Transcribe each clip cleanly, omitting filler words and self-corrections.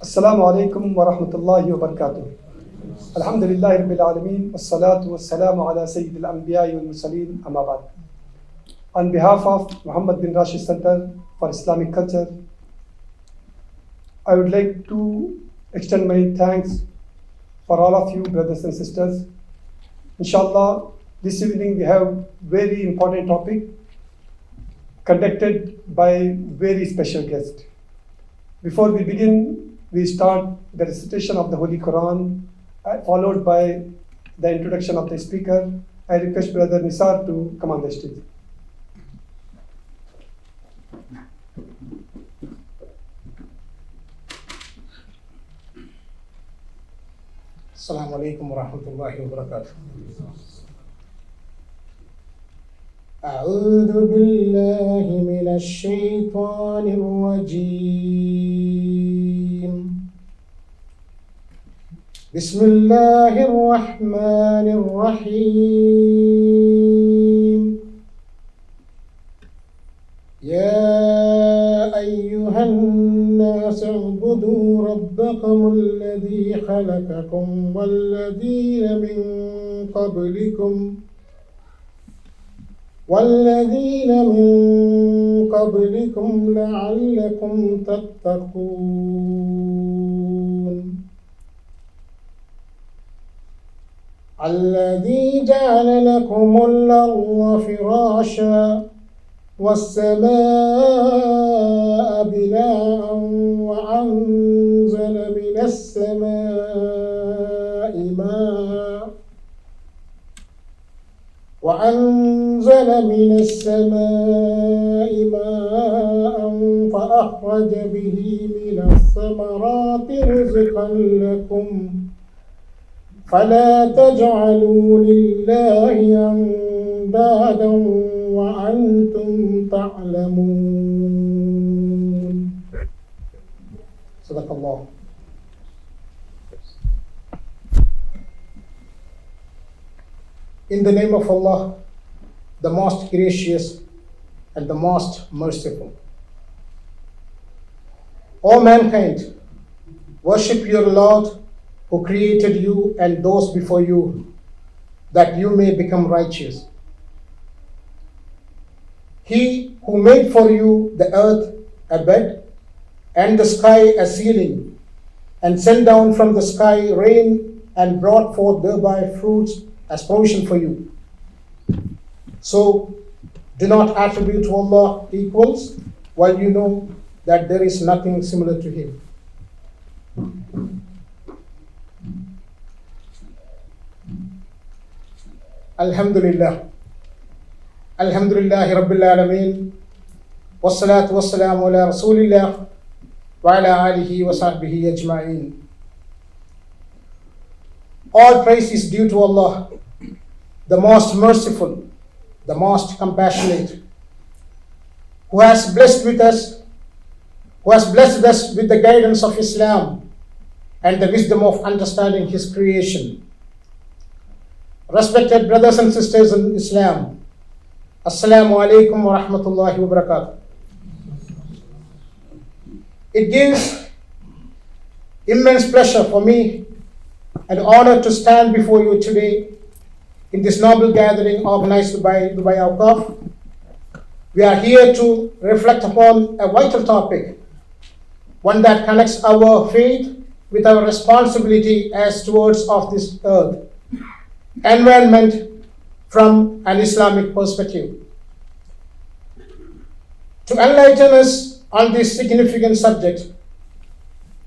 Assalamu alaikum wa rahmatullahi wa barakatuh. Alhamdulillahi rabbil alameen, wassalatu wassalamu ala sayyidil anbiya'i wal mursaleen, amma ba'd. On behalf of Mohammad bin Rashid Center for Islamic Culture, I would like to extend my thanks for all of you brothers and sisters. Inshallah, this evening we have very important topic conducted by very special guest. Before we begin, we start the recitation of the Holy Quran, followed by the introduction of the speaker. I request Brother Nisar to come on the stage. Assalamu alaikum wa rahmatullahi wa barakatuh. أعوذ بالله من الشيطان الرجيم. بسم الله الرحمن الرحيم. يا أيها الناس اعبدوا ربكم الذي خلقكم والذين من قبلكم لعلكم تتقون. الذي جعل لكم الأرض فراشا والسماء بناء وأنزل من السماء ماء فأخرج به من الثمرات رزقا لكم فلا تجعلوا لله أندادا وأنتم تعلمون. صدق الله. In the name of Allah, the most gracious and the most merciful. O mankind, worship your Lord who created you and those before you, that you may become righteous. He who made for you the earth a bed and the sky a ceiling, and sent down from the sky rain and brought forth thereby fruits as provision for you. So do not attribute to Allah equals, while you know that there is nothing similar to Him. Alhamdulillah. Alhamdulillahi Rabbil Alameen. Wassalatu wassalamu ala Rasulillah wa ala alihi wa sahbihi ajma'in. All praise is due to Allah, the most merciful, the most compassionate, who has blessed us with the guidance of Islam and the wisdom of understanding His creation. Respected brothers and sisters in Islam, Assalamu alaikum wa rahmatullahi wa barakatuh. It gives immense pleasure for me and honor to stand before you today in this noble gathering organized by Dubai Awqaf. We are here to reflect upon a vital topic, one that connects our faith with our responsibility as stewards of this earth, environment from an Islamic perspective. To enlighten us on this significant subject,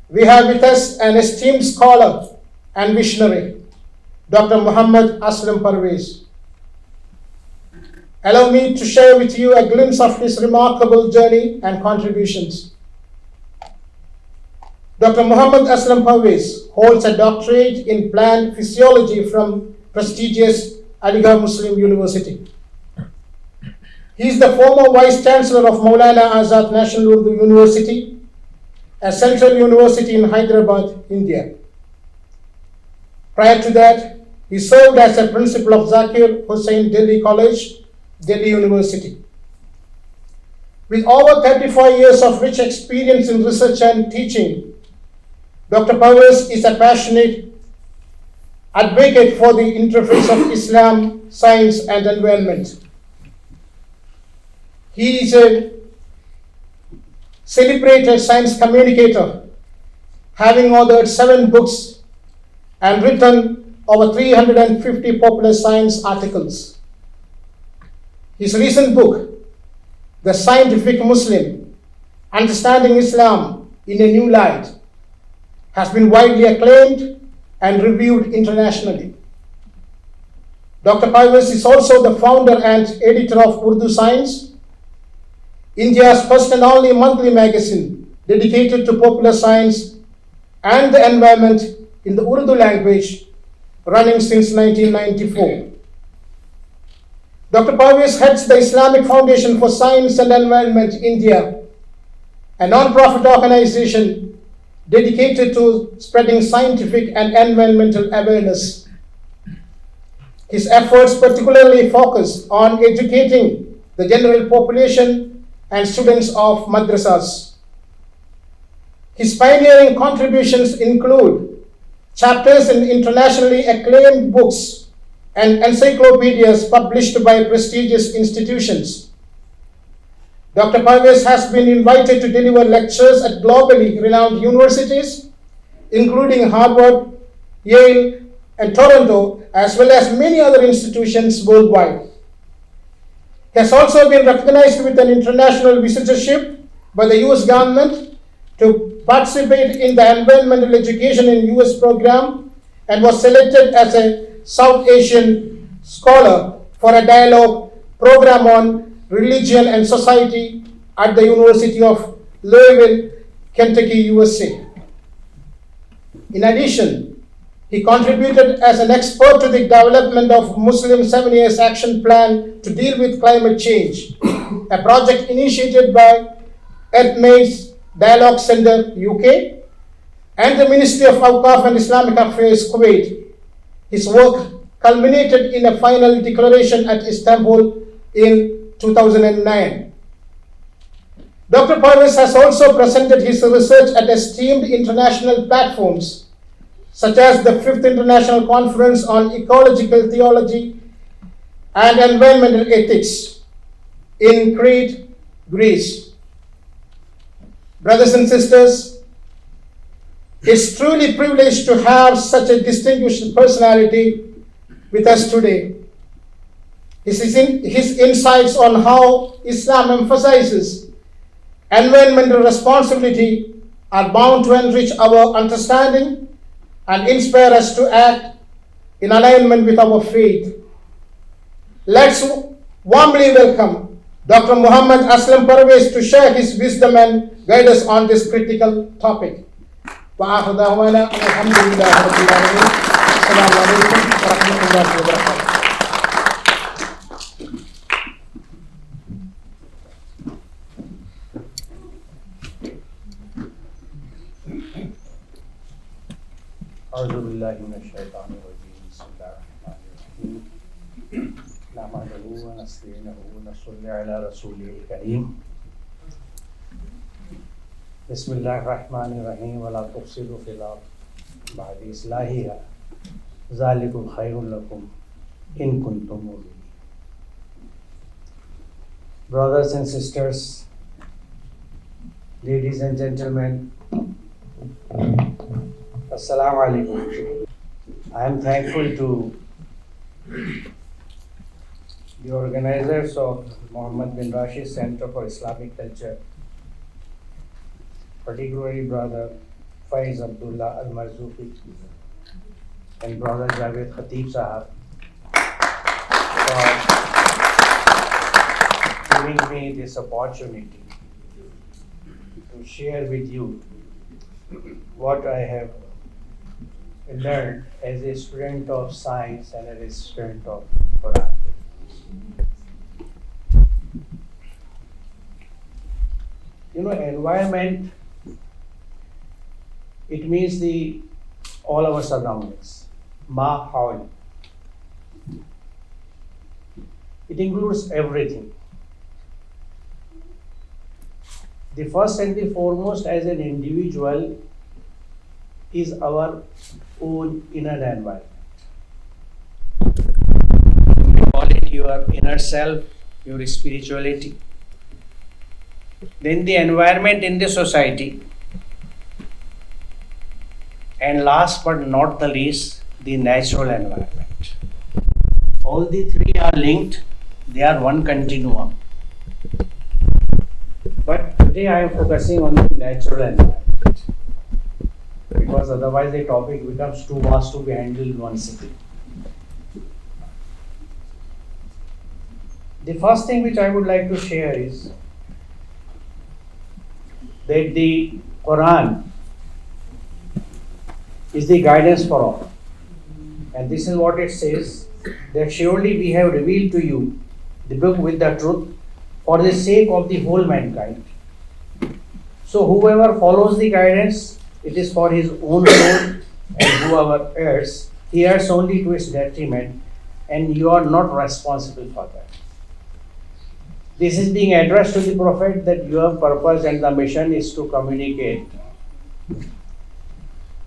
we have with us an esteemed scholar and visionary, Dr. Mohammad Aslam Parvaiz. Allow me to share with you a glimpse of his remarkable journey and contributions. Dr. Mohammad Aslam Parvaiz holds a doctorate in plant physiology from prestigious Aligarh Muslim University. He is the former Vice Chancellor of Maulana Azad National Urdu University, a central university in Hyderabad, India. Prior to that, he served as a principal of Zakir Hussain Delhi College, Delhi University. With over 35 years of rich experience in research and teaching, Dr. Parvaiz is a passionate advocate for the interface of Islam, science, and environment. He is a celebrated science communicator, having authored 7 books and written over 350 popular science articles. His recent book, The Scientific Muslim, Understanding Islam in a New Light, has been widely acclaimed and reviewed internationally. Dr. Parvaiz is also the founder and editor of Urdu Science, India's first and only monthly magazine dedicated to popular science and the environment in the Urdu language, running since 1994. Dr. Parvaiz heads the Islamic Foundation for Science and Environment India, a non-profit organization dedicated to spreading scientific and environmental awareness. His efforts particularly focus on educating the general population and students of madrasas. His pioneering contributions include chapters in internationally acclaimed books and encyclopedias published by prestigious institutions. Dr. Parvaiz has been invited to deliver lectures at globally renowned universities, including Harvard, Yale, and Toronto, as well as many other institutions worldwide. He has also been recognized with an international visitorship by the US government to participate in the Environmental Education in US program and was selected as a South Asian scholar for a dialogue program on religion and society at the University of Louisville, Kentucky, USA. In addition, he contributed as an expert to the development of Muslim 7 Years Action Plan to deal with climate change, a project initiated by Earthmates Dialogue Center, UK, and the Ministry of Awqaf and Islamic Affairs, Kuwait. His work culminated in a final declaration at Istanbul in 2009. Dr. Parvaiz has also presented his research at esteemed international platforms, such as the 5th International Conference on Ecological Theology and Environmental Ethics in Crete, Greece. Brothers and sisters, it's truly privileged to have such a distinguished personality with us today. His insights on how Islam emphasizes environmental responsibility are bound to enrich our understanding and inspire us to act in alignment with our faith. Let's warmly welcome Dr. Mohammad Aslam Parvaiz to share his wisdom and guide us on this critical topic. وآخر دعوانا الحمد لله رب العالمين. السلام عليكم ورحمة الله وبركاته. أعوذ بالله من الشيطان الرجيم. بسم الله الرحمن الرحيم. نحمده ونستعينه ونصلي على رسوله الكريم. بسم الله الرحمن الرحيم. ولا تفسدوا في الأرض بعد إصلاحها ذلكم خير لكم إن كنتم مؤمنين. Brothers and sisters, ladies and gentlemen, Assalamu alaikum. I am thankful to the organizers of Mohammad bin Rashid Center for Islamic Culture, particularly Brother Faiz Abdullah Al-Marzuki and Brother Javed Khatib Sahab, for giving me this opportunity to share with you what I have learned as a student of science and as a student of Quran. You know, environment, it means all our surroundings. Mahal. It includes everything. The first and the foremost, as an individual, is our own inner environment. You call it your inner self, your spirituality. Then the environment in the society, and last but not the least, the natural environment. All the three are linked, they are one continuum. But today I am focusing on the natural environment, because otherwise the topic becomes too vast to be handled in one sitting. The first thing which I would like to share is that the Quran is the guidance for all. And this is what it says, that surely we have revealed to you the book with the truth for the sake of the whole mankind. So whoever follows the guidance, it is for his own soul, and whoever errs, he errs only to his detriment, and you are not responsible for that. This is being addressed to the Prophet, that your purpose and the mission is to communicate,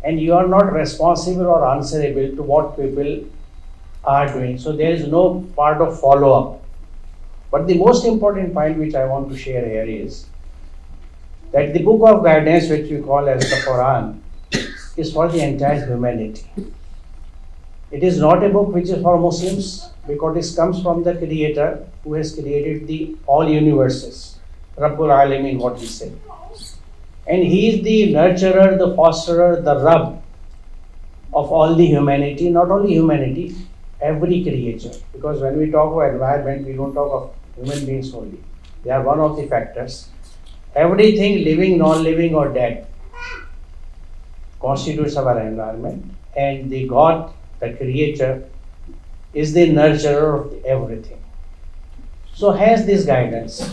and you are not responsible or answerable to what people are doing. So there is no part of follow-up. But the most important point which I want to share here is that the book of guidance, which we call as the Quran, is for the entire humanity. It is not a book which is for Muslims, because it comes from the Creator who has created the all universes, Rabbul Alamin, what we say. And he is the nurturer, the fosterer, the Rabb of all the humanity, not only humanity, every creature. Because when we talk about environment, we don't talk of human beings only. They are one of the factors. Everything living, non-living or dead constitutes our environment, and the God, the Creator, is the nurturer of everything. So has this guidance.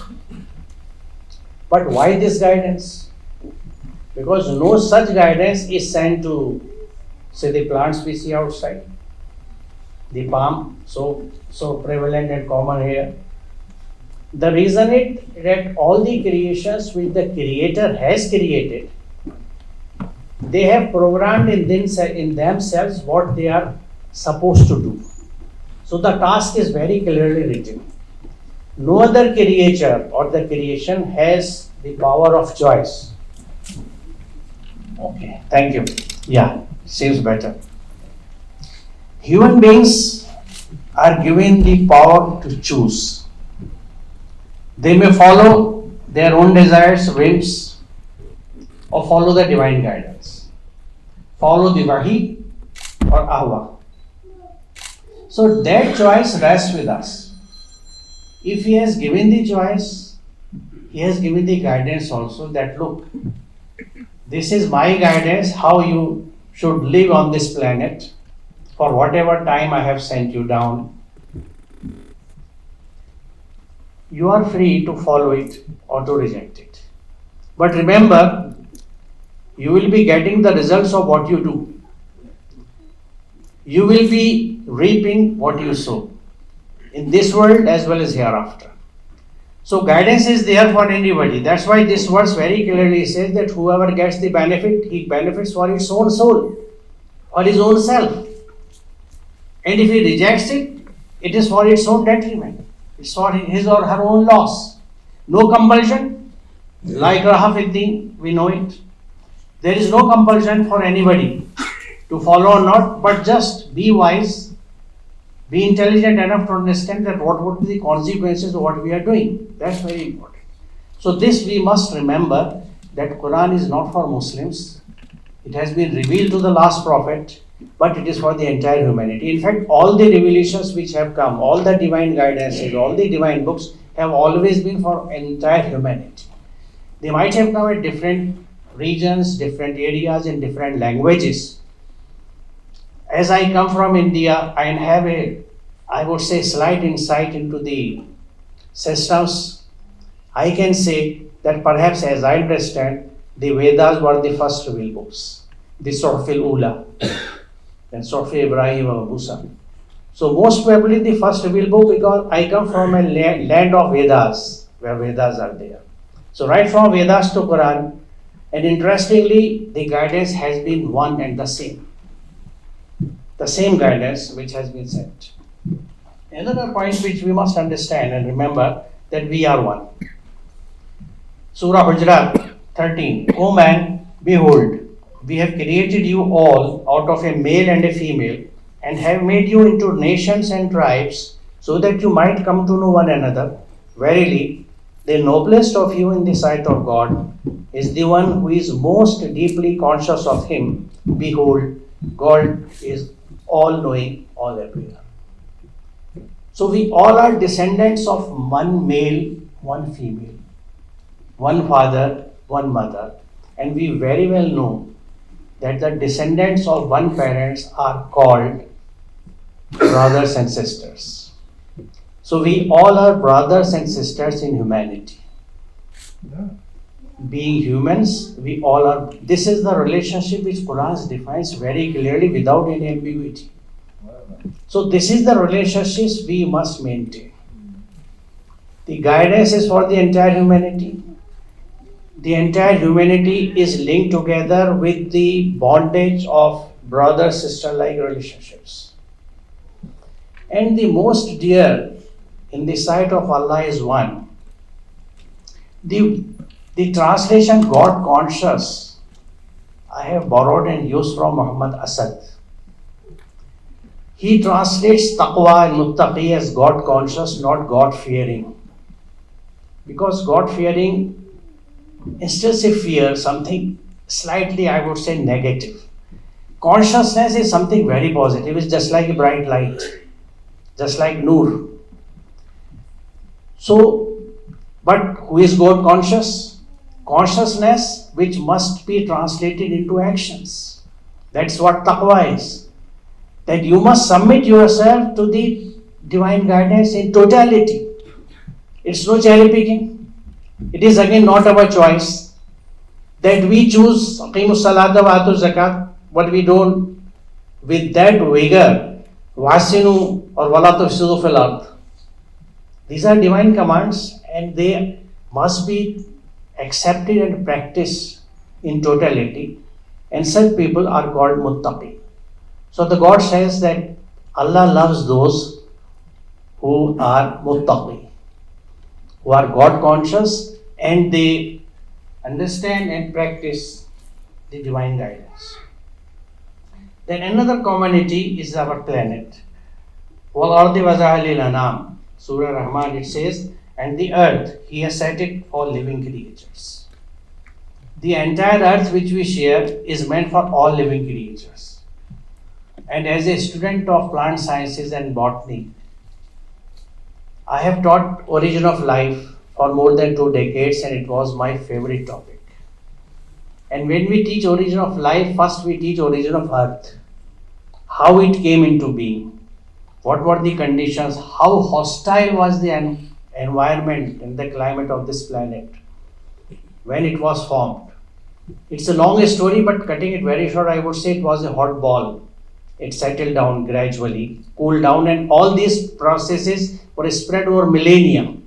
But why this guidance? Because no such guidance is sent to, say, the plants we see outside, the palm, so prevalent and common here. The reason is that all the creations which the Creator has created, they have programmed in themselves what they are supposed to do. So the task is very clearly written. No other creature or the creation has the power of choice. Okay, thank you. Yeah, seems better. Human beings are given the power to choose. They may follow their own desires, whims, or follow the divine guidance. Follow the wahi or ahwa. So that choice rests with us. If he has given the choice, he has given the guidance also, that look, this is my guidance, how you should live on this planet for whatever time I have sent you down. You are free to follow it or to reject it. But remember, you will be getting the results of what you do. You will be reaping what you sow, in this world as well as hereafter. So guidance is there for anybody. That's why this verse very clearly says that whoever gets the benefit, he benefits for his own soul or his own self. And if he rejects it, it is for its own detriment. It's for his or her own loss. No compulsion, like Rahafiddin, we know it. There is no compulsion for anybody to follow or not, but just be wise, be intelligent enough to understand that what would be the consequences of what we are doing. That's very important. So this we must remember, that Quran is not for Muslims. It has been revealed to the last prophet, but it is for the entire humanity. In fact, all the revelations which have come, all the divine guidances, all the divine books have always been for entire humanity. They might have come at different regions, different areas, in different languages. As I come from India, I have I would say, slight insight into the systems. I can say that perhaps, as I understand, the Vedas were the first revealed books, the Suhuf al-Ula, and Suhuf Ibrahim and Musa. So most probably the first revealed book, because I come from a land of Vedas, where Vedas are there. So right from Vedas to Quran, And interestingly, the guidance has been one and the same. The same guidance which has been sent. Another point which we must understand and remember that we are one. Surah Hujurat 13. O man, behold, we have created you all out of a male and a female, and have made you into nations and tribes, so that you might come to know one another. Verily, the noblest of you in the sight of God is the one who is most deeply conscious of Him. Behold, God is all knowing, all aware. So we all are descendants of one male, one female, one father, one mother, and we very well know that the descendants of one parents are called brothers and sisters. So we all are brothers and sisters in humanity. Being humans, we all are. This is the relationship which Quran defines very clearly without any ambiguity. So this is the relationships we must maintain. The guidance is for the entire humanity. The entire humanity is linked together with the bondage of brother-sister-like relationships. And the most dear in the sight of Allah is one. The translation God conscious, I have borrowed and used from Muhammad Asad. He translates taqwa and muttaqi as God conscious, not God fearing. Because God fearing instills a fear, something slightly, I would say, negative. Consciousness is something very positive. It's just like a bright light, just like Noor. So, but who is God conscious? Consciousness which must be translated into actions. That's what taqwa is. That you must submit yourself to the divine guidance in totality. It's no cherry picking. It is again not our choice that we choose aqimus salata wa atu zakat, but we don't with that vigor wasinu or wala tufsidu fil ard. These are divine commands and they must be accepted and practiced in totality, and such people are called muttaqi. So the God says that Allah loves those who are muttaqi, who are God conscious and they understand and practice the divine guidance. Then another community is our planet. وَالْأَرْضِ وَجَعَلَ لِلْأَنَامِ Surah Rahman, it says, and the earth, He has set it for living creatures. The entire earth which we share is meant for all living creatures. And as a student of plant sciences and botany, I have taught origin of life for more than 2 decades and it was my favorite topic. And when we teach origin of life, first we teach origin of earth. How it came into being. What were the conditions? How hostile was the environment and the climate of this planet when it was formed. It's a long story, but cutting it very short, I would say it was a hot ball. It settled down gradually, cooled down, and all these processes were spread over millennia.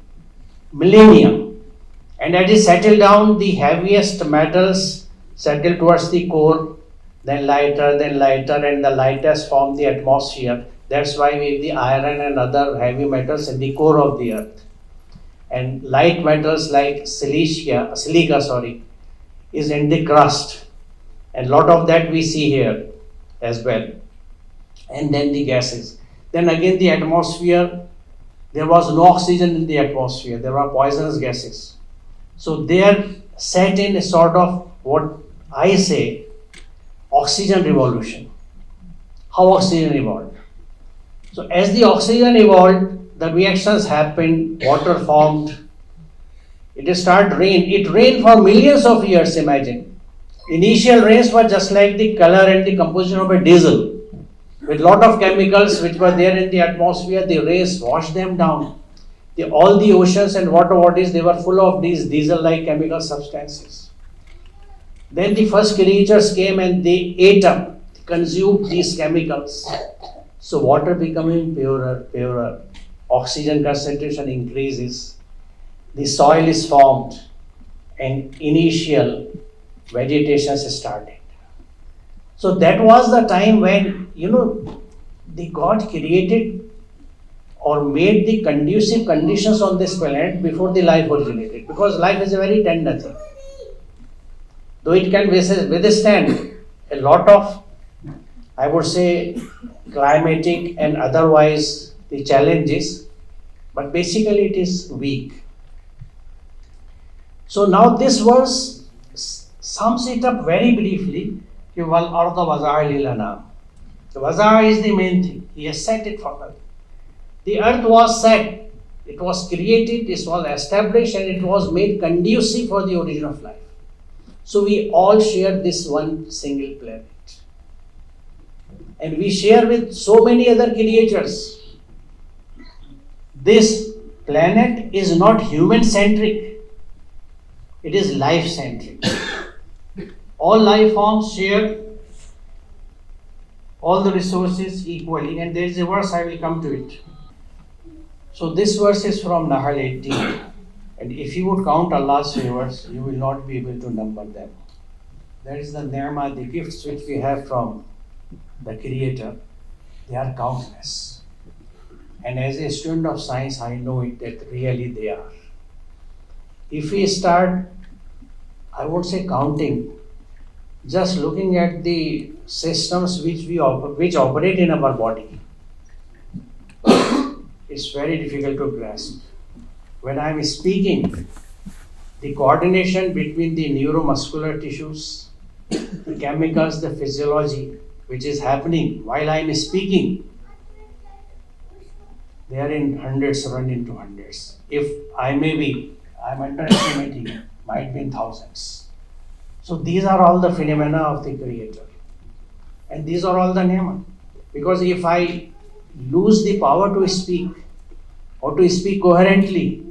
And as it settled down, the heaviest metals settled towards the core, then lighter, and the lightest formed the atmosphere. That's why we have the iron and other heavy metals in the core of the earth. And light metals like silica, is in the crust. And a lot of that we see here as well. And then the gases. Then again the atmosphere, there was no oxygen in the atmosphere. There were poisonous gases. So they are set in a sort of what I say, oxygen revolution. How oxygen evolved? So as the oxygen evolved, the reactions happened, water formed, it started rain. It rained for millions of years, imagine. Initial rains were just like the color and the composition of a diesel. With lot of chemicals which were there in the atmosphere, the rays washed them down. All the oceans and water bodies, they were full of these diesel-like chemical substances. Then the first creatures came and they ate up, consumed these chemicals. So water becoming purer, oxygen concentration increases, the soil is formed, and initial vegetation started. So that was the time when, the God created or made the conducive conditions on this planet before the life originated. Because life is a very tender thing. Though it can withstand a lot of, I would say, climatic and otherwise the challenges, but basically it is weak. So now this verse sums it up very briefly. Wal arda waza'a lil anam. The waza'a is the main thing. He has set it for them. The earth was set, it was created, it was established, and it was made conducive for the origin of life. So we all share this one single planet. And we share with so many other creatures. This planet is not human-centric, it is life-centric. All life forms share all the resources equally, and there is a verse, I will come to it. So this verse is from Nahl 18, and if you would count Allah's favors, you will not be able to number them. That is the ni'mah, the gifts which we have from the Creator. They are countless. And as a student of science, I know it that really they are. If we start, I would say, counting, just looking at the systems which operate in our body, it's very difficult to grasp. When I am speaking, the coordination between the neuromuscular tissues, the chemicals, the physiology, which is happening while I am speaking, they are in hundreds, run into hundreds. If I'm underestimating, might be in thousands. So these are all the phenomena of the Creator. And these are all the ni'mah. Because if I lose the power to speak or to speak coherently,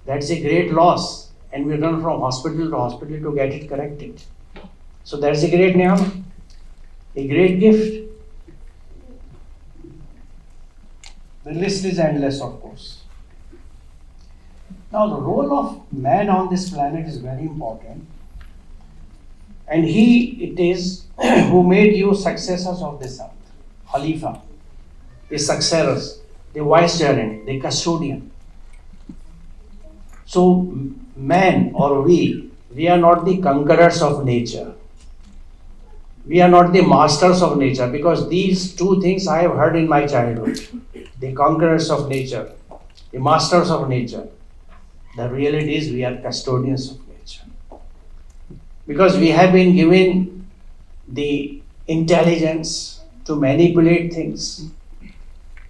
that's a great loss. And we run from hospital to hospital to get it corrected. So that's a great ni'mah, a great gift. The list is endless, of course. Now the role of man on this planet is very important. And he it is who made you successors of this earth. Khalifa, the successors, the vicegerent, the custodian. So man or we are not the conquerors of nature. We are not the masters of nature, because these two things I have heard in my childhood. The conquerors of nature, the masters of nature. The reality is we are custodians of nature. Because we have been given the intelligence to manipulate things,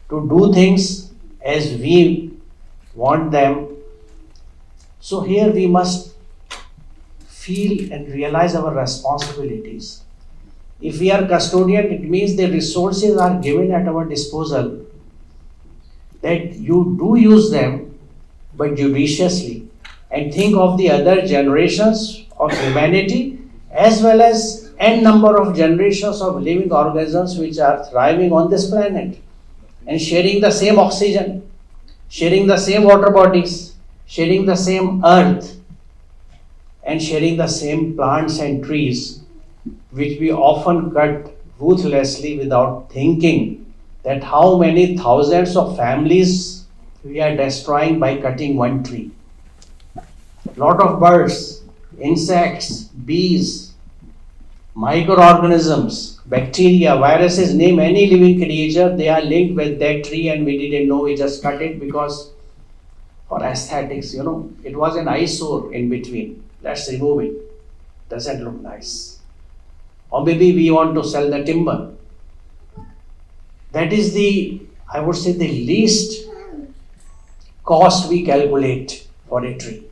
to do things as we want them. So here we must feel and realize our responsibilities. If we are custodian, it means the resources are given at our disposal, that you do use them, but judiciously, and think of the other generations of humanity as well as n number of generations of living organisms which are thriving on this planet and sharing the same oxygen, sharing the same water bodies, sharing the same earth, and sharing the same plants and trees, which we often cut ruthlessly without thinking that how many thousands of families we are destroying by cutting one tree. Lot of birds, insects, bees, microorganisms, bacteria, viruses, name any living creature, they are linked with that tree, and we didn't know, we just cut it because for aesthetics, it was an eyesore in between. Let's remove it. Doesn't look nice. Or maybe we want to sell the timber. That is I would say, the least cost we calculate for a tree.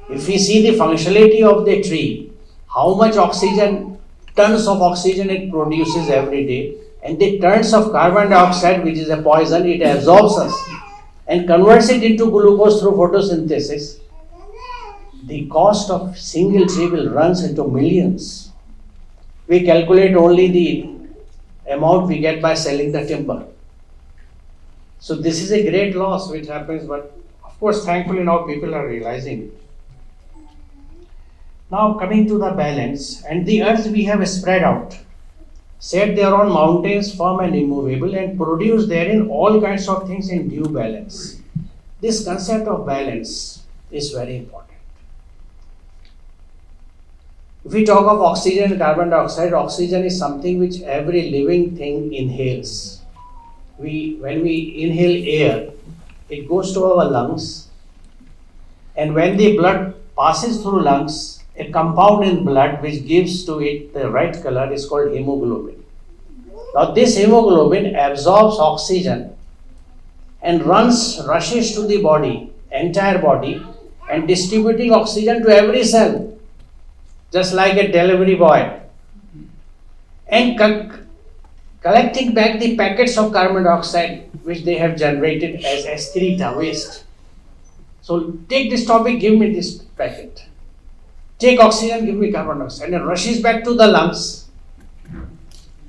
If we see the functionality of the tree, how much oxygen, tons of oxygen it produces every day, and the tons of carbon dioxide, which is a poison, it absorbs us and converts it into glucose through photosynthesis. The cost of single tree will run into millions. We calculate only the amount we get by selling the timber. So this is a great loss which happens, but of course thankfully now people are realizing it. Now coming to the balance, and the earth we have spread out, set their own mountains firm and immovable, and produce therein all kinds of things in due balance. This concept of balance is very important. If we talk of oxygen and carbon dioxide, oxygen is something which every living thing inhales. When we inhale air, it goes to our lungs, and when the blood passes through lungs, a compound in blood which gives to it the red color is called hemoglobin. Now this hemoglobin absorbs oxygen and rushes to the body, entire body, and distributing oxygen to every cell, just like a delivery boy, and collecting back the packets of carbon dioxide which they have generated as excreta, waste. So take this topic, give me this packet. Take oxygen, give me carbon dioxide, and rushes back to the lungs,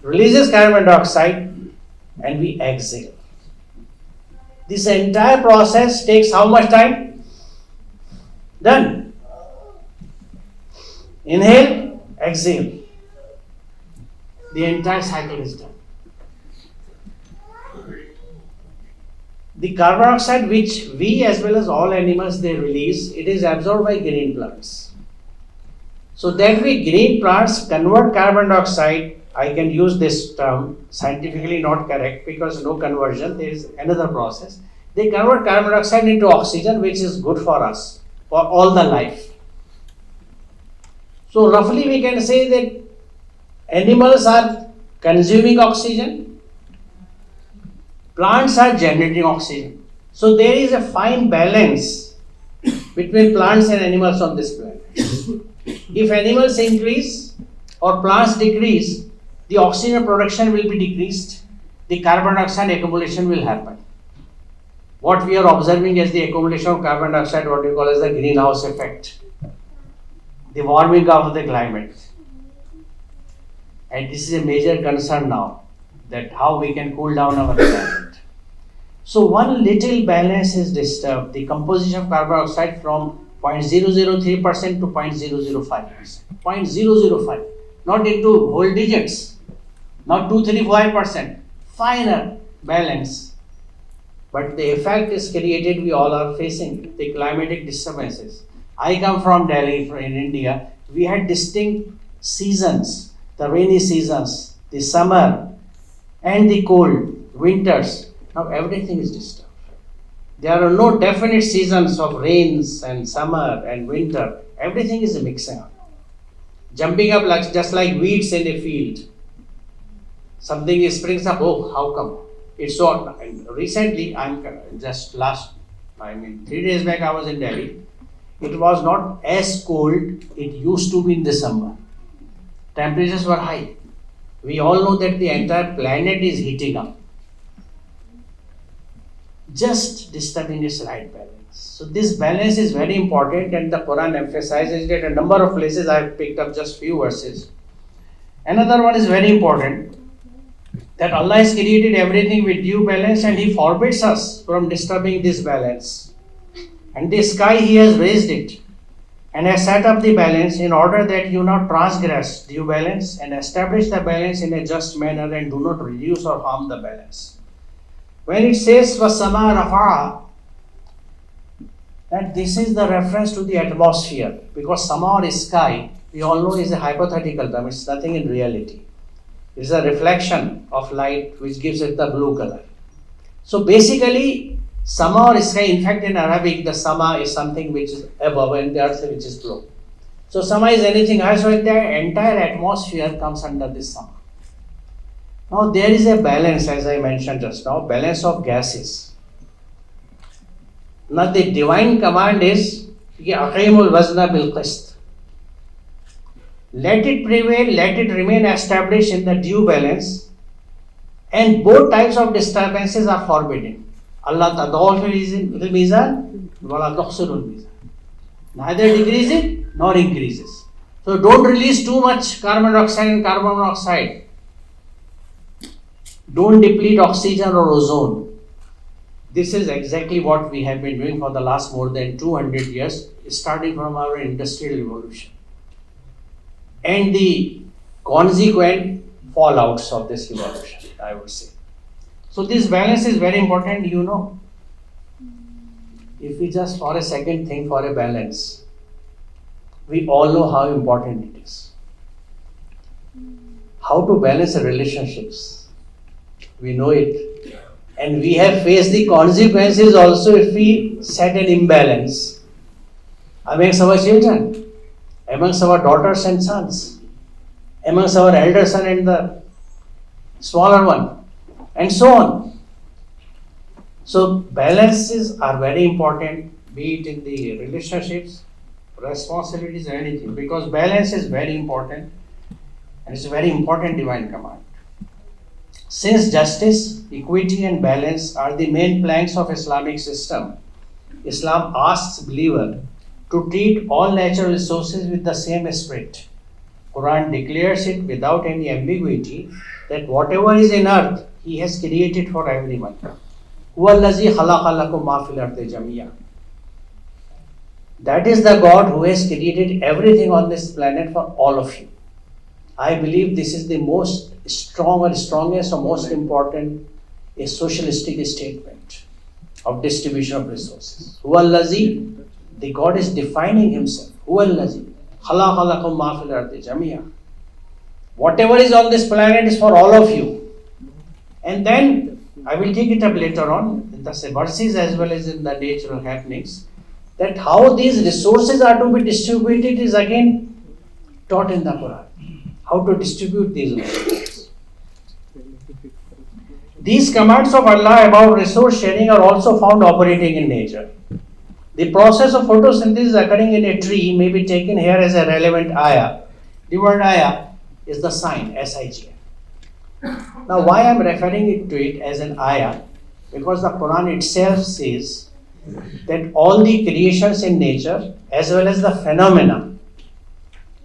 releases carbon dioxide, and we exhale. This entire process takes how much time? Done. Inhale, exhale. The entire cycle is done. The carbon dioxide which we as well as all animals they release, it is absorbed by green plants. So that way green plants convert carbon dioxide, I can use this term, scientifically not correct because no conversion, there is another process. They convert carbon dioxide into oxygen which is good for us, for all the life. So roughly we can say that animals are consuming oxygen, plants are generating oxygen. So there is a fine balance between plants and animals on this planet. If animals increase or plants decrease, the oxygen production will be decreased, the carbon dioxide accumulation will happen. What we are observing as the accumulation of carbon dioxide, what we call as the greenhouse effect, the warming of the climate. And this is a major concern now, that how we can cool down our planet. So one little balance is disturbed, the composition of carbon dioxide from 0.003% to 0.005%. 0.005, not into whole digits, not 2, 3, 5%, finer balance. But the effect is created, we all are facing the climatic disturbances. I come from Delhi in India. We had distinct seasons, the rainy seasons, the summer and the cold winters. Now everything is disturbed. There are no definite seasons of rains and summer and winter. Everything is mixing up. Jumping up like, just like weeds in a field. Something springs up, oh, how come? It's so, recently, 3 days back I was in Delhi. It was not as cold it used to be in December. Temperatures were high. We all know that the entire planet is heating up. Just disturbing its right balance. So this balance is very important and the Quran emphasizes it. A number of places I have picked up just few verses. Another one is very important, that Allah has created everything with due balance and He forbids us from disturbing this balance. And the sky He has raised it and has set up the balance in order that you not transgress due balance and establish the balance in a just manner and do not reduce or harm the balance. When it says وَالسَّمَاءَ رَفَعَهَا, that this is the reference to the atmosphere, because sama or sky, we all know is a hypothetical term, it's nothing in reality. It is a reflection of light which gives it the blue color. So basically, sama or sky, in fact in Arabic, the sama is something which is above and the earth which is below. So sama is anything high, so the entire atmosphere comes under this sama. Now there is a balance, as I mentioned just now, balance of gases. Now the divine command is, أَقِيمُوا الْوَزْنَ بِالْقِسْطِ. Let it prevail, let it remain established in the due balance, and both types of disturbances are forbidden. Allah tadawwal fil mizan, wala tukhsirul mizan. Neither decrease it nor increases. So don't release too much carbon dioxide and carbon monoxide. Don't deplete oxygen or ozone. This is exactly what we have been doing for the last more than 200 years, starting from our industrial revolution. and the consequent fallouts of this evolution, I would say. So this balance is very important, you know. If we just for a second think for a balance, we all know how important it is. How to balance the relationships, we know it. And we have faced the consequences also if we set an imbalance amongst our children, amongst our daughters and sons, amongst our elder son and the smaller one, and so on. So balances are very important, be it in the relationships, responsibilities, or anything, because balance is very important and it's a very important divine command. Since justice, equity and balance are the main planks of Islamic system, Islam asks believer to treat all natural resources with the same spirit. Quran declares it without any ambiguity that whatever is in earth, He has created for everyone. Huwallazi khalaqa lakum ma fil ardi jami'a. That is the God who has created everything on this planet for all of you. I believe this is the most strongest or most important a socialistic statement of distribution of resources. Huwallazi, the God is defining Himself. Huwallazi khalaqa lakum ma fil ardi jami'a. Whatever is on this planet is for all of you. And then I will take it up later on in the verses as well as in the natural happenings, that how these resources are to be distributed is again taught in the Quran. How to distribute these resources. These commands of Allah about resource sharing are also found operating in nature. The process of photosynthesis occurring in a tree may be taken here as a relevant ayah. The word ayah is the sign, S-I-G-N. Now why I am referring it to it as an ayah? Because the Quran itself says that all the creations in nature as well as the phenomena,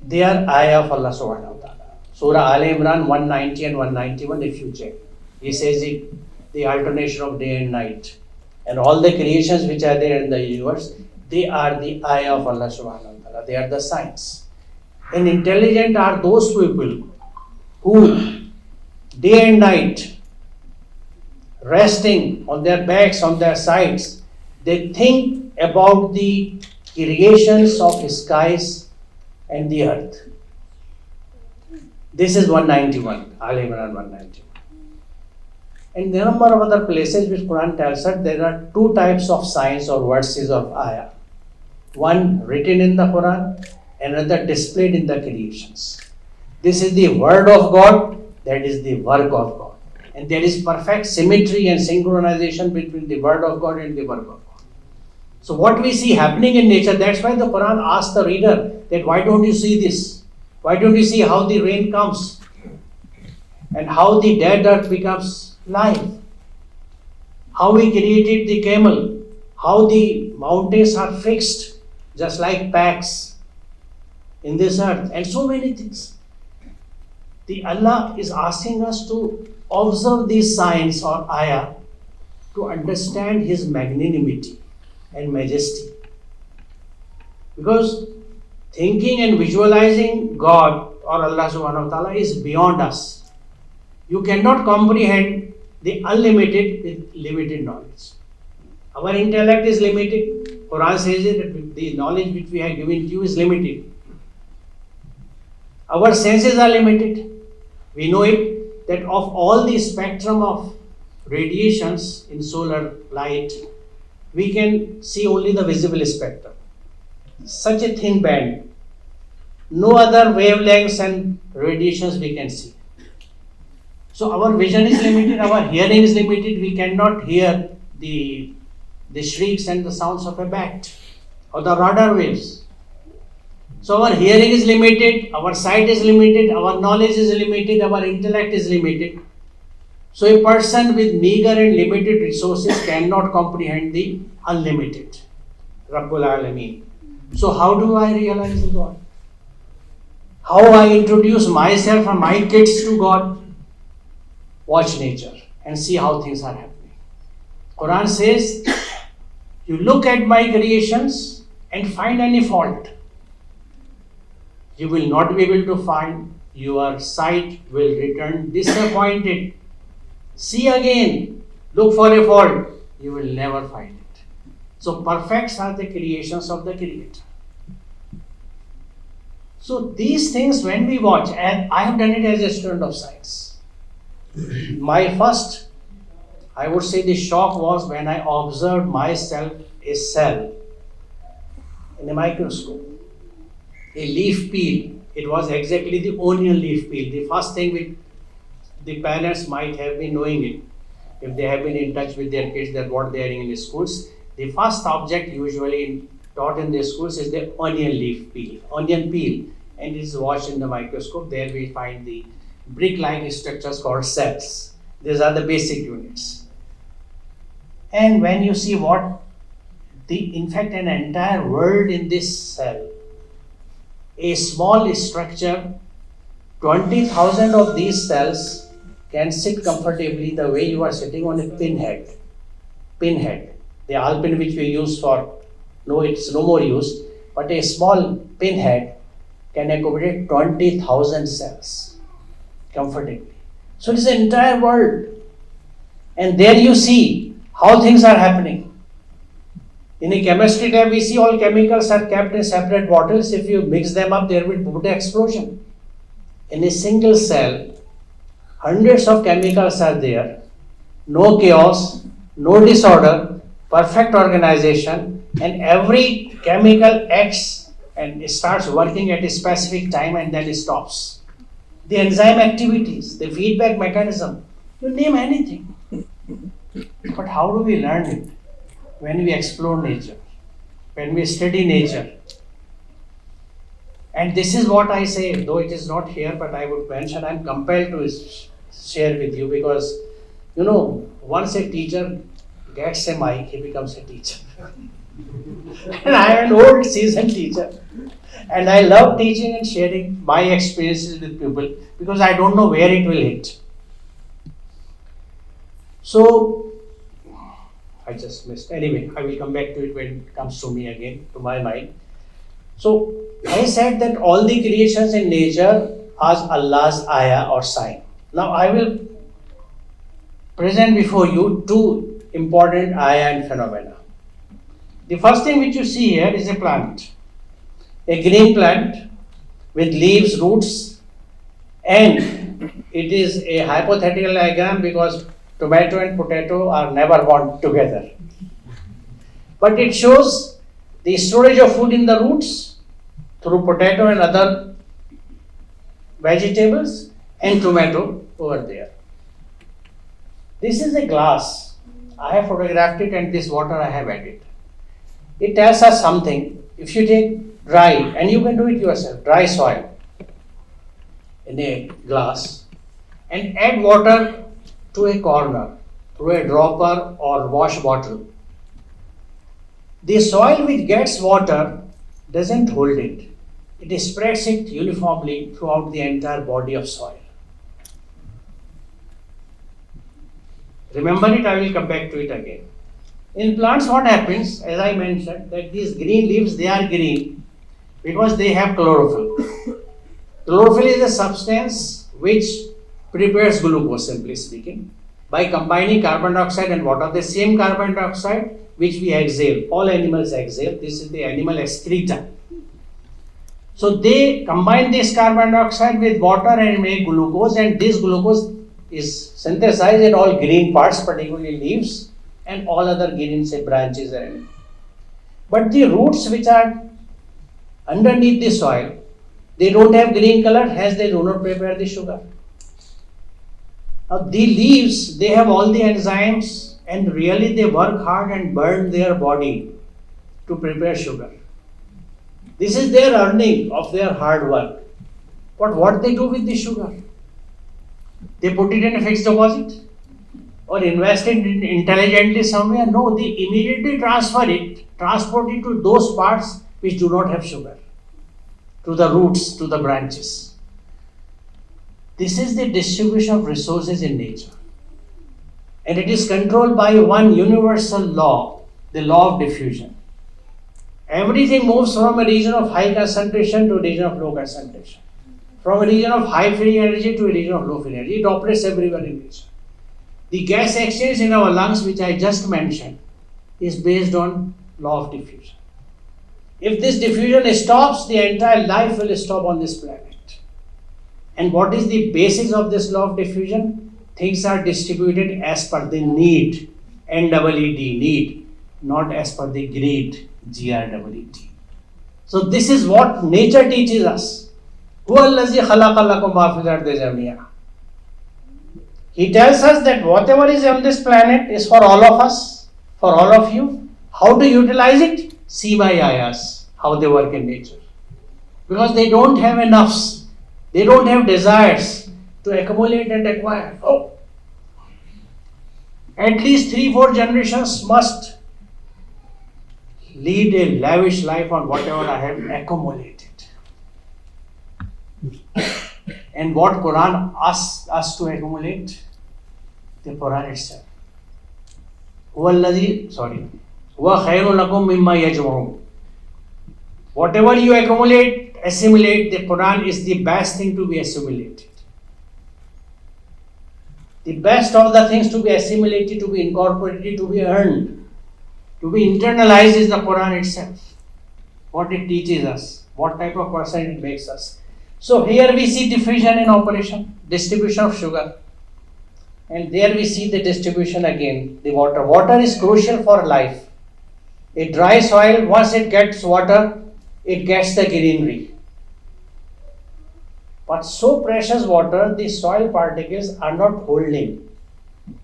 they are ayah of Allah subhanahu wa ta'ala. Surah Al Imran 190 and 191 if you check. He says it, the alternation of day and night. And all the creations which are there in the universe, they are the ayah of Allah subhanahu wa ta'ala. They are the signs. And intelligent are those people who day and night, resting on their backs, on their sides, they think about the creations of skies and the earth. This is 191, Al Imran 191. And there are a number of other places which Quran tells us there are two types of signs or verses of ayah. One written in the Quran, another displayed in the creations. This is the word of God, that is the work of God. And there is perfect symmetry and synchronization between the word of God and the work of God. So what we see happening in nature, that's why the Quran asks the reader that why don't you see this? Why don't you see how the rain comes? And how the dead earth becomes life? How we created the camel? How the mountains are fixed just like packs in this earth? And so many things. The Allah is asking us to observe these signs or ayah to understand His magnanimity and majesty. Because thinking and visualizing God or Allah subhanahu wa ta'ala is beyond us. You cannot comprehend the unlimited with limited knowledge. Our intellect is limited. Quran says it, the knowledge which we have given to you is limited. Our senses are limited. We know it that of all the spectrum of radiations in solar light, we can see only the visible spectrum. Such a thin band. No other wavelengths and radiations we can see. So our vision is limited, our hearing is limited. We cannot hear the shrieks and the sounds of a bat or the radar waves. So our hearing is limited, our sight is limited, our knowledge is limited, our intellect is limited. So a person with meager and limited resources cannot comprehend the unlimited. Rabbul Alameen. So how do I realize God? How I introduce myself and my kids to God? Watch nature and see how things are happening. Quran says, you look at my creations and find any fault. you will not be able to find. Your sight will return disappointed. See again, look for a fault, you will never find it. So perfects are the creations of the Creator. So these things when we watch, and I have done it as a student of science. My first, I would say the shock was when I observed myself a cell in a microscope. A leaf peel, it was exactly the onion leaf peel. The first thing which the parents might have been knowing it, if they have been in touch with their kids, that what they are in the schools, the first object usually taught in the schools is the onion leaf peel, onion peel, and it is watched in the microscope. There we find the brick-like structures called cells. These are the basic units. And when you see in fact an entire world in this cell, a small structure, 20,000 of these cells can sit comfortably the way you are sitting on a pinhead. The alpin which we use it's no more used, but a small pinhead can accommodate 20,000 cells comfortably. So it is an entire world. And there you see how things are happening. In a chemistry lab, we see all chemicals are kept in separate bottles. If you mix them up, there will be an explosion. In a single cell, hundreds of chemicals are there. No chaos, no disorder, perfect organization, and every chemical acts and starts working at a specific time and then it stops. The enzyme activities, the feedback mechanism, you name anything. But how do we learn it? When we explore nature, when we study nature. And this is what I say, though it is not here, but I would mention, I'm compelled to share with you because, once a teacher gets a mic, he becomes a teacher. And I am an old seasoned teacher. And I love teaching and sharing my experiences with people because I don't know where it will hit. So, I just missed. Anyway, I will come back to it when it comes to me again, to my mind. So, I said that all the creations in nature are Allah's ayah or sign. Now, I will present before you two important ayah and phenomena. The first thing which you see here is a plant. A green plant with leaves, roots, and it is a hypothetical diagram because tomato and potato are never born together. But it shows the storage of food in the roots through potato and other vegetables and tomato over there. This is a glass. I have photographed it and this water I have added. It tells us something. If you take dry, and you can do it yourself, dry soil in a glass and add water to a corner through a dropper or wash bottle. The soil which gets water doesn't hold it. It spreads it uniformly throughout the entire body of soil. Remember it, I will come back to it again. In plants what happens, as I mentioned, that these green leaves, they are green because they have chlorophyll. Chlorophyll is a substance which prepares glucose, simply speaking, by combining carbon dioxide and water. The same carbon dioxide which we exhale, all animals exhale, this is the animal excreta. So they combine this carbon dioxide with water and make glucose, and this glucose is synthesized in all green parts, particularly leaves and all other green, say, branches and anything. But the roots which are underneath the soil, they don't have green color, hence they do not prepare the sugar. Now the leaves, they have all the enzymes and really they work hard and burn their body to prepare sugar. This is their earning of their hard work. But what they do with the sugar? They put it in a fixed deposit or invest it intelligently somewhere? No, they immediately transport it to those parts which do not have sugar, to the roots, to the branches. This is the distribution of resources in nature. And it is controlled by one universal law, the law of diffusion. Everything moves from a region of high concentration to a region of low concentration. From a region of high free energy to a region of low free energy. It operates everywhere in nature. The gas exchange in our lungs, which I just mentioned, is based on law of diffusion. If this diffusion stops, the entire life will stop on this planet. And what is the basis of this law of diffusion? Things are distributed as per the need, N-E-E-D, need, not as per the greed, G-R-E-E-D. So this is what nature teaches us. He tells us that whatever is on this planet is for all of us, for all of you. How to utilize it? See my ayahs, how they work in nature. Because they don't have enoughs, they don't have desires to accumulate and acquire. Oh. At least 3-4 generations must lead a lavish life on whatever I have accumulated. And what Quran asks us to accumulate? The Quran itself. Whatever you accumulate, assimilate, the Quran is the best thing to be assimilated. The best of the things to be assimilated, to be incorporated, to be earned, to be internalized is the Quran itself. What it teaches us, what type of person it makes us. So here we see diffusion in operation, distribution of sugar. And there we see the distribution again, the water. Water is crucial for life. A dry soil, once it gets water, it gets the greenery. But so precious water, the soil particles are not holding.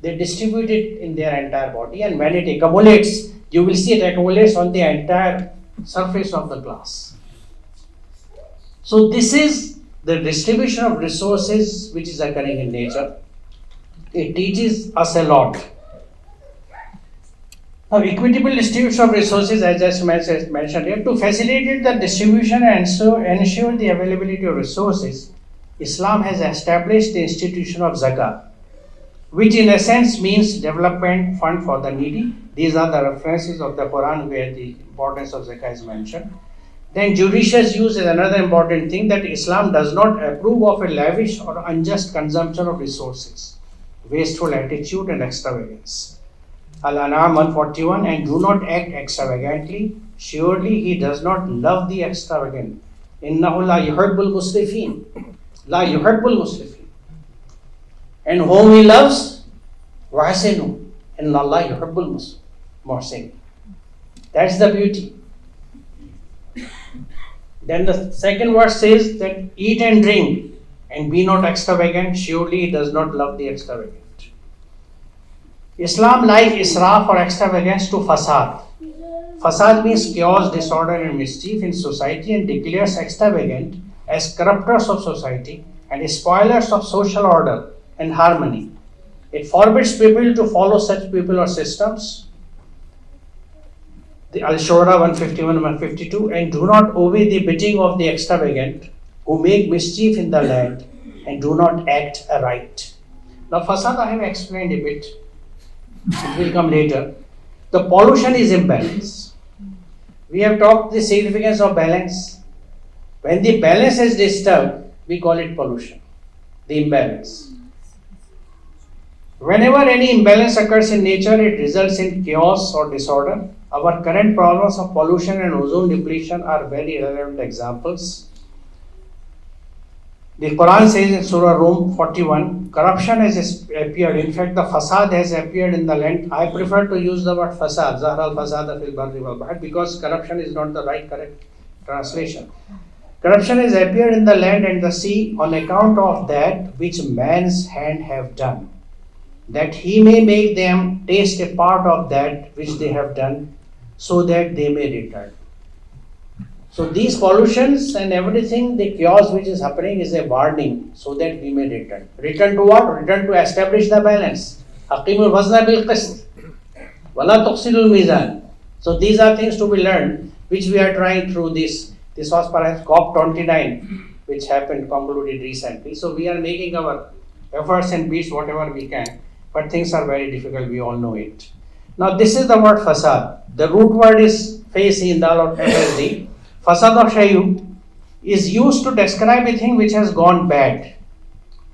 They distribute it in their entire body, and when it accumulates, you will see it accumulates on the entire surface of the glass. So this is the distribution of resources which is occurring in nature. It teaches us a lot. Now, equitable distribution of resources, as I just mentioned here, to facilitate the distribution and so ensure the availability of resources, Islam has established the institution of zakah, which in essence means development fund for the needy. These are the references of the Quran where the importance of zakah is mentioned. Then judicious use is another important thing, that Islam does not approve of a lavish or unjust consumption of resources, wasteful attitude and extravagance. Al-An'am 141, and do not act extravagantly. Surely he does not love the extravagant. Innahu la yuhibbul musrifin. La yuhibbul musrifin. And whom he loves, wahsinu. Inna Allah yuhibbul muhsin. That's the beauty. Then the second verse says that eat and drink and be not extravagant. Surely he does not love the extravagant. Islam likes israf or extravagance to fasad. Fasad means chaos, disorder and mischief in society, and declares extravagant as corrupters of society and spoilers of social order and harmony. It forbids people to follow such people or systems. The Al-Shura 151 and 152, and do not obey the bidding of the extravagant who make mischief in the land and do not act aright. Now fasad I have explained a bit. It will come later. The pollution is imbalance. We have talked the significance of balance. When the balance is disturbed, we call it pollution, the imbalance. Whenever any imbalance occurs in nature, it results in chaos or disorder. Our current problems of pollution and ozone depletion are very relevant examples. The Quran says in Surah Rum 41, corruption has appeared. In fact, the fasad has appeared in the land. I prefer to use the word fasad, Zahra al-fasada fil barri wal bahr, because corruption is not the right correct translation. Corruption has appeared in the land and the sea on account of that which man's hand have done, that he may make them taste a part of that which they have done, so that they may return. So these pollutions and everything, the chaos which is happening is a warning, so that we may return. Return to what? Return to establish the balance. Aqimul wazna bil qist. Wala tuqsilul mizan. So these are things to be learned, which we are trying through this. This was perhaps COP29, which happened, concluded recently. So we are making our efforts and beats whatever we can, but things are very difficult, we all know it. Now this is the word fasad. The root word is face in dal or FSD. Fasad of shayu is used to describe a thing which has gone bad,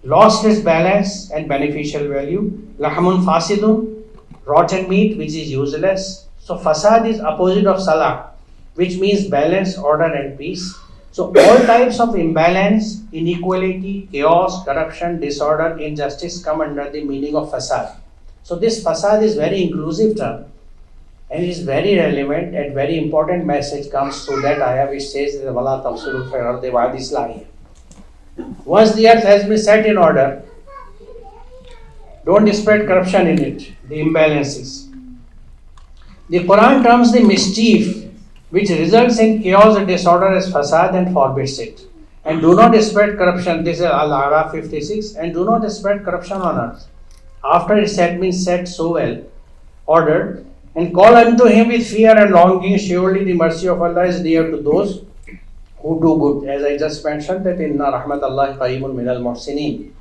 lost its balance and beneficial value. Lahamun fasidun, rotten meat which is useless. So fasad is opposite of salah, which means balance, order and peace. So all types of imbalance, inequality, chaos, corruption, disorder, injustice come under the meaning of fasad. So this fasad is very inclusive term and it is very relevant and very important message comes through that ayah which says wala tafsilu fil ardi ba'da islahiha. Once the earth has been set in order, don't spread corruption in it, the imbalances. The Quran terms the mischief which results in chaos and disorder as fasad and forbids it. And do not spread corruption, this is Al-Araf 56, and do not spread corruption on earth. After it had been set so well, ordered, and call unto him with fear and longing, surely the mercy of Allah is near to those who do good. As I just mentioned that inna rahmatallahi qareebun minal muhsinin.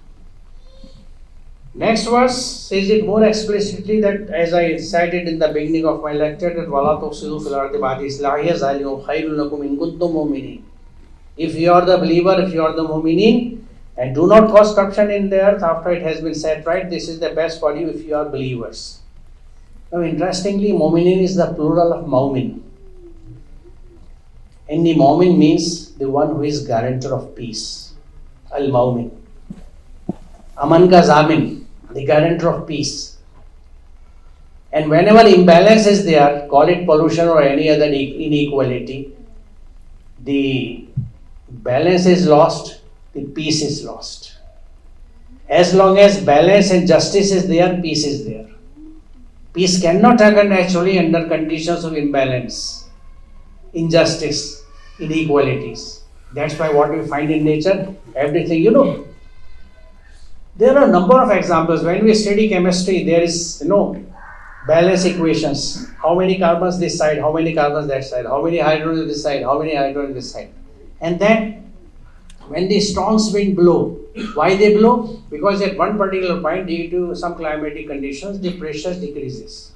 Next verse says it more explicitly that as I cited in the beginning of my lecture that wala tufsidu fil ardi ba'da islahiha zalikum khairul lakum in kuntum mu'minin. If you are the believer, if you are the mu'minin, and do not cause corruption in the earth after it has been set right, this is the best for you if you are believers. Now interestingly, mu'minin is the plural of mu'min. And the mu'min means the one who is guarantor of peace. Al-mu'min. Aman ka zamin, the guarantor of peace. And whenever imbalance is there, call it pollution or any other inequality, the balance is lost, the peace is lost. As long as balance and justice is there, peace is there. Peace cannot occur naturally under conditions of imbalance, injustice, inequalities. That's why what we find in nature, everything, there are a number of examples. When we study chemistry, there is, balance equations. How many carbons this side, how many carbons that side, how many hydrogen this side, how many hydrogen this side. And then, when the storm wind blow, why they blow? Because at one particular point, due to some climatic conditions, the pressure decreases.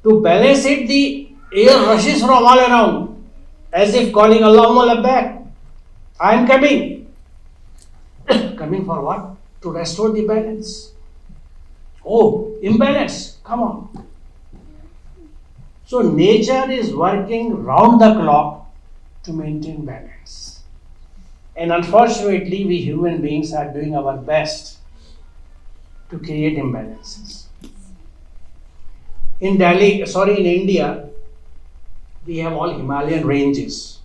To balance it, the air rushes from all around, as if calling Allahumma labbaik. I am coming. Coming for what? To restore the balance. Oh, imbalance. Come on. So nature is working round the clock to maintain balance. And unfortunately, we human beings are doing our best to create imbalances. In India, we have all Himalayan ranges,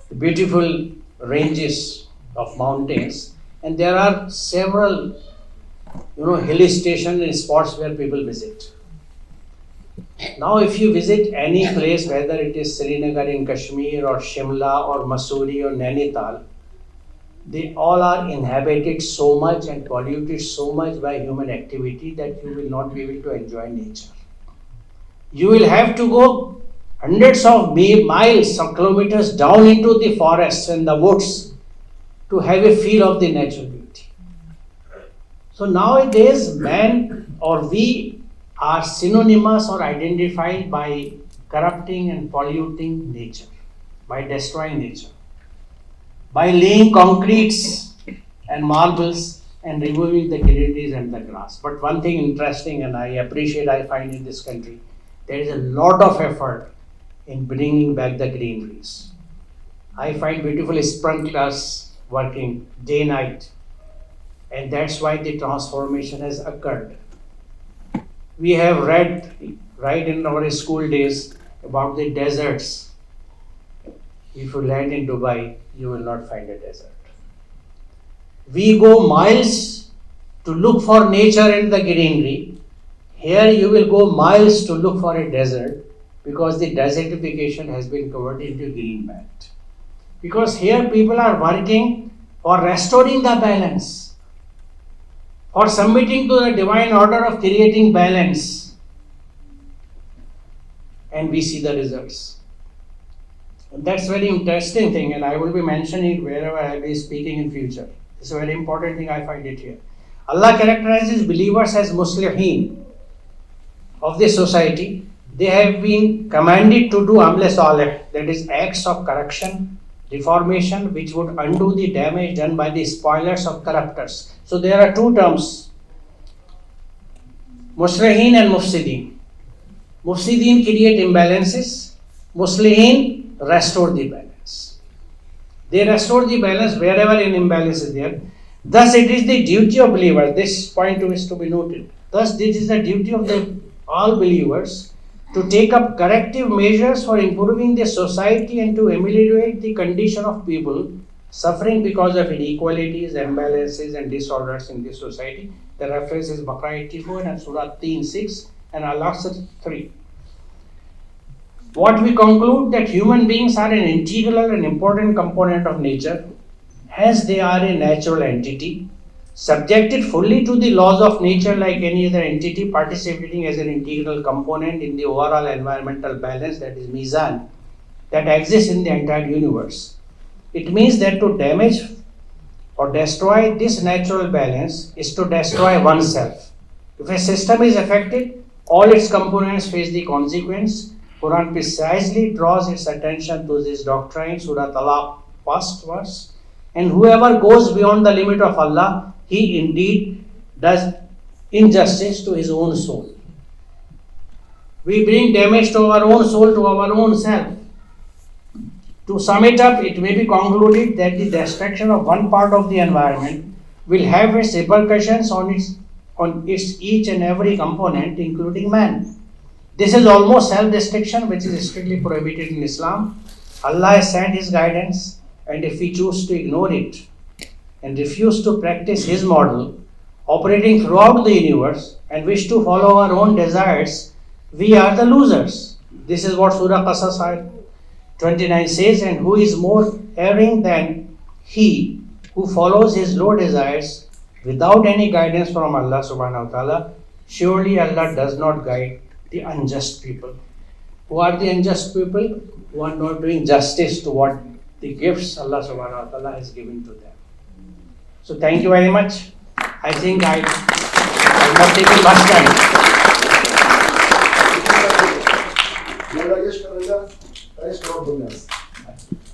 the beautiful ranges of mountains, and there are several, hill stations and spots where people visit. Now, if you visit any place, whether it is Srinagar in Kashmir or Shimla or Mussoorie or Nainital, they all are inhabited so much and polluted so much by human activity that you will not be able to enjoy nature. You will have to go hundreds of miles or kilometers down into the forests and the woods to have a feel of the natural beauty. So nowadays, man or we are synonymous or identified by corrupting and polluting nature, by destroying nature, by laying concretes and marbles and removing the greeneries and the grass. But one thing interesting and I find in this country, there is a lot of effort in bringing back the greeneries. I find beautiful sprinklers working day night, and that's why the transformation has occurred. We have read right in our school days about the deserts. If you land in Dubai, you will not find a desert. We go miles to look for nature and the greenery. Here you will go miles to look for a desert because the desertification has been converted into green belt. Because here people are working for restoring the balance, for submitting to the divine order of creating balance. And we see the results. And that's very interesting thing, and I will be mentioning it wherever I will be speaking in future. It's a very important thing, I find it here. Allah characterizes believers as muslihin of this society, They have been commanded to do amle salih, that is acts of correction, reformation, which would undo the damage done by the spoilers of corruptors. So there are two terms, muslihin and mufsidin. Mufsidin create imbalances, muslihin restore the balance. They restore the balance wherever an imbalance is there. Thus it is the duty of believers, this point is to be noted. Thus this is the duty of all believers to take up corrective measures for improving the society and to ameliorate the condition of people suffering because of inequalities, imbalances and disorders in the society. The reference is Baqarah 84 and Surah 6 and Al-Asr 3. What we conclude that human beings are an integral and important component of nature, hence they are a natural entity, subjected fully to the laws of nature like any other entity, participating as an integral component in the overall environmental balance, that is Mizan, that exists in the entire universe. It means that to damage or destroy this natural balance is to destroy oneself. If a system is affected, all its components face the consequence. Quran precisely draws its attention to this doctrine, Surah Talaq, first verse. And whoever goes beyond the limit of Allah, he indeed does injustice to his own soul. We bring damage to our own soul, to our own self. To sum it up, it may be concluded that the destruction of one part of the environment will have its repercussions on its each and every component, including man. This is almost self-destruction, which is strictly prohibited in Islam. Allah has sent His guidance, and if we choose to ignore it and refuse to practice His model, operating throughout the universe, and wish to follow our own desires, we are the losers. This is what Surah Qasas 29 says, and who is more erring than he who follows his low desires without any guidance from Allah subhanahu wa ta'ala? Surely Allah does not guide the unjust people. Who are the unjust people? Who are not doing justice to what the gifts Allah subhanahu wa ta'ala has given to them. So thank you very much. I think I'm not taking much time.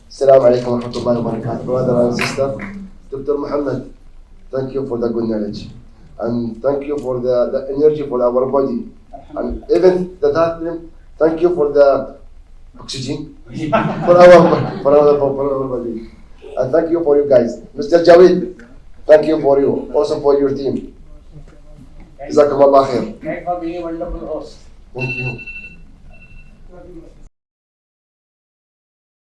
Assalamu alaikum wa rahmatullahi wa barakatuh. Brother and sister, Dr. Mohammad, thank you for the good knowledge. And thank you for the energy for our body. And even the bathroom, thank you for the oxygen for our body. And thank you for you guys. Mr. Jawid, thank you for you, also for your team. Jazakumullah khair. Thank you for being a wonderful host. Thank you.